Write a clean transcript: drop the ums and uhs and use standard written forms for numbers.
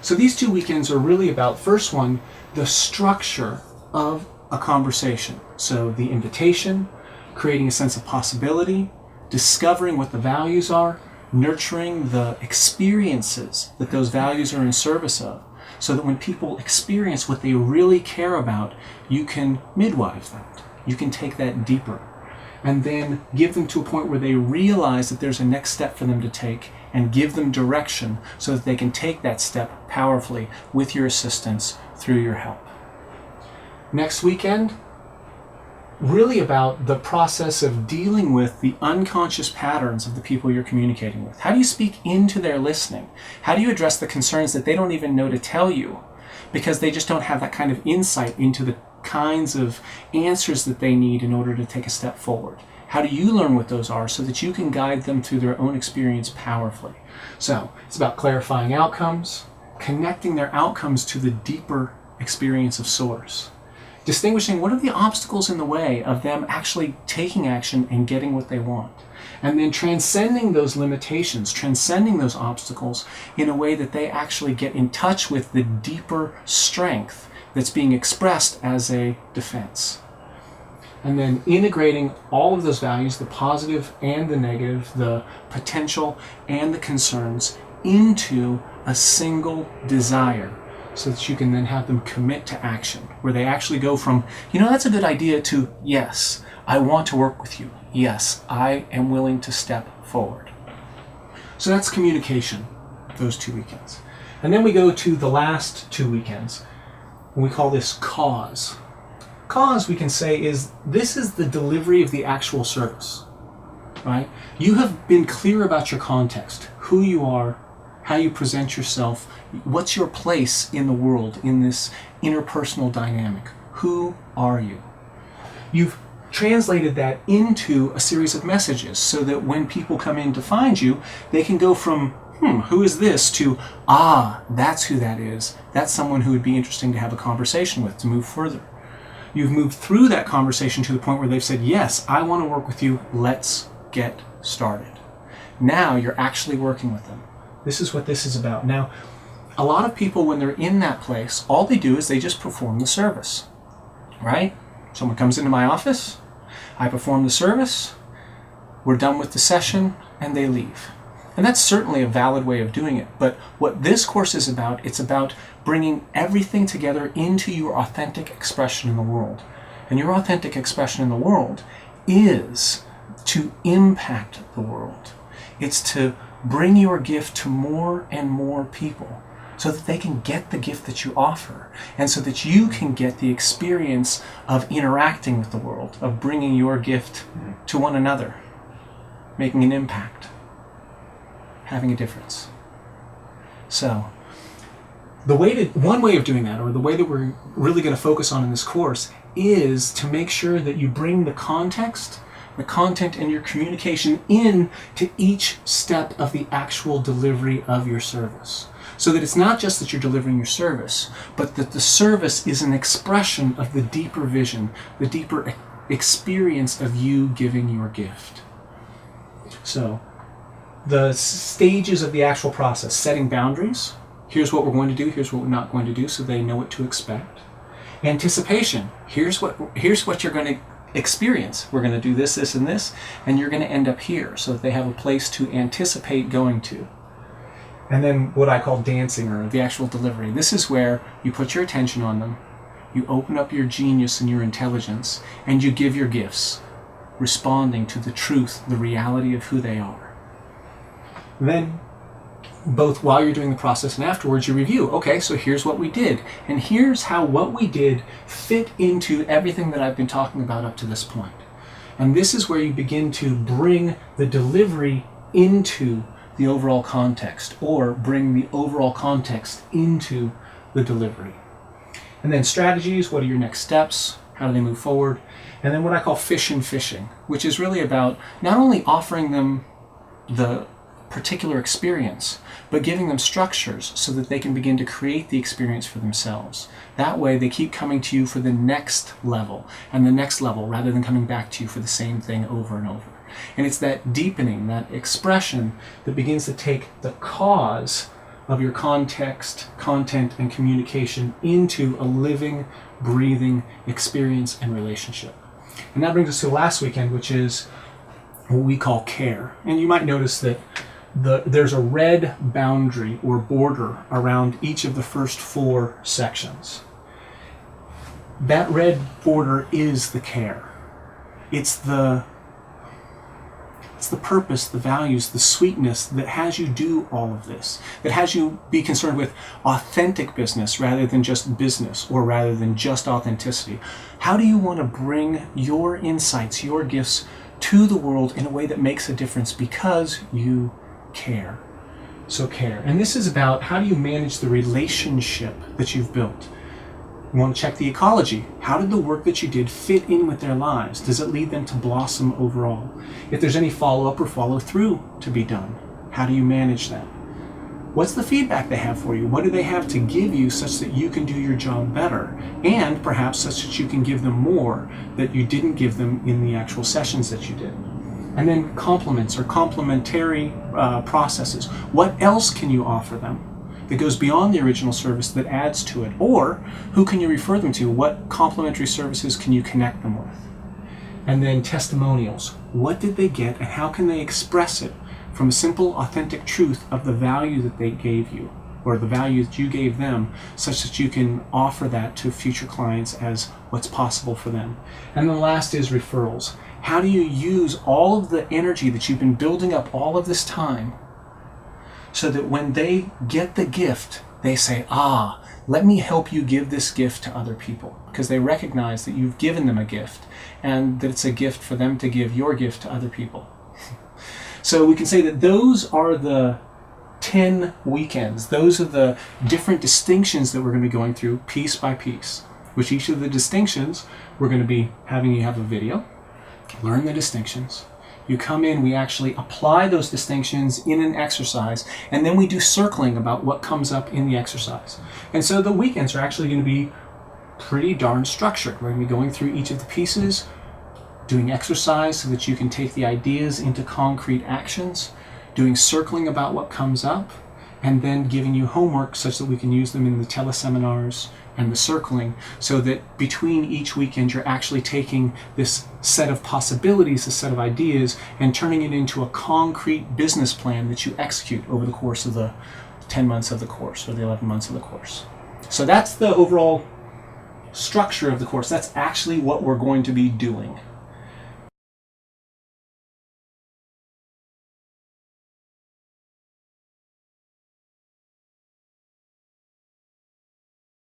So these 2 weekends are really about, first one, the structure of a conversation. So the invitation, creating a sense of possibility, discovering what the values are, nurturing the experiences that those values are in service of, so that when people experience what they really care about, you can midwife that. You can take that deeper. And then give them to a point where they realize that there's a next step for them to take, and give them direction so that they can take that step powerfully with your assistance through your help. Next weekend, really about the process of dealing with the unconscious patterns of the people you're communicating with. How do you speak into their listening? How do you address the concerns that they don't even know to tell you because they just don't have that kind of insight into the kinds of answers that they need in order to take a step forward? How do you learn what those are so that you can guide them through their own experience powerfully? So it's about clarifying outcomes, connecting their outcomes to the deeper experience of source, distinguishing what are the obstacles in the way of them actually taking action and getting what they want, and then transcending those limitations, transcending those obstacles in a way that they actually get in touch with the deeper strength that's being expressed as a defense. And then integrating all of those values, the positive and the negative, the potential and the concerns, into a single desire, so that you can then have them commit to action, where they actually go from, that's a good idea, to, yes, I want to work with you. Yes, I am willing to step forward. So that's communication, those 2 weekends. And then we go to the last 2 weekends, and we call this cause. Cause, we can say, this is the delivery of the actual service, right? You have been clear about your context, who you are, how you present yourself, what's your place in the world, in this interpersonal dynamic. Who are you? You've translated that into a series of messages so that when people come in to find you, they can go from, who is this, to, that's who that is. That's someone who would be interesting to have a conversation with, to move further. You've moved through that conversation to the point where they've said, yes, I want to work with you. Let's get started. Now you're actually working with them. This is what this is about. Now, a lot of people, when they're in that place, all they do is they just perform the service, right? Someone comes into my office, I perform the service, we're done with the session, and they leave. And that's certainly a valid way of doing it. But what this course is about, it's about bringing everything together into your authentic expression in the world. And your authentic expression in the world is to impact the world. It's to bring your gift to more and more people so that they can get the gift that you offer, and so that you can get the experience of interacting with the world, of bringing your gift to one another, making an impact, having a difference. So one way of doing that, or the way that we're really going to focus on in this course, is to make sure that you bring the context, the content, and your communication in to each step of the actual delivery of your service. So that it's not just that you're delivering your service, but that the service is an expression of the deeper vision, the deeper experience of you giving your gift. So the stages of the actual process: setting boundaries. Here's what we're going to do, here's what we're not going to do, so they know what to expect. Anticipation. Here's what you're going to experience. We're going to do this, this, and this, and you're going to end up here, so that they have a place to anticipate going to. And then what I call dancing, or the actual delivery. This is where you put your attention on them, you open up your genius and your intelligence, and you give your gifts, responding to the truth, the reality of who they are. Then, both while you're doing the process and afterwards, you review. Okay, so here's what we did, and here's how what we did fit into everything that I've been talking about up to this point. And this is where you begin to bring the delivery into the overall context, or bring the overall context into the delivery. And then strategies: what are your next steps? How do they move forward? And then what I call fish and fishing, which is really about not only offering them the particular experience, but giving them structures so that they can begin to create the experience for themselves. That way they keep coming to you for the next level and the next level, rather than coming back to you for the same thing over and over. And it's that deepening, that expression, that begins to take the cause of your context, content, and communication into a living, breathing experience and relationship. And that brings us to last weekend, which is what we call care. And you might notice that there's a red boundary or border around each of the first 4 sections. That red border is the care. It's the purpose, the values, the sweetness that has you do all of this, that has you be concerned with authentic business rather than just business, or rather than just authenticity. How do you want to bring your insights, your gifts to the world in a way that makes a difference because you care? So care. And this is about how do you manage the relationship that you've built. You want to check the ecology. How did the work that you did fit in with their lives? Does it lead them to blossom overall? If there's any follow-up or follow-through to be done, how do you manage that? What's the feedback they have for you? What do they have to give you such that you can do your job better? And perhaps such that you can give them more that you didn't give them in the actual sessions that you did. And then compliments or complementary processes. What else can you offer them that goes beyond the original service that adds to it? Or who can you refer them to? What complementary services can you connect them with? And then testimonials. What did they get and how can they express it from a simple, authentic truth of the value that they gave you, or the value that you gave them, such that you can offer that to future clients as what's possible for them. And the last is referrals. How do you use all of the energy that you've been building up all of this time so that when they get the gift, they say, let me help you give this gift to other people, because they recognize that you've given them a gift and that it's a gift for them to give your gift to other people. So we can say that those are the 10 weekends. Those are the different distinctions that we're going to be going through piece by piece, which each of the distinctions we're going to be having you have a video, learn the distinctions. You come in, we actually apply those distinctions in an exercise, and then we do circling about what comes up in the exercise. And so the weekends are actually going to be pretty darn structured. We're going to be going through each of the pieces, doing exercise so that you can take the ideas into concrete actions, doing circling about what comes up, and then giving you homework such that we can use them in the teleseminars and the circling, so that between each weekend you're actually taking this set of possibilities, this set of ideas, and turning it into a concrete business plan that you execute over the course of the 10 months of the course or the 11 months of the course. So that's the overall structure of the course. That's actually what we're going to be doing.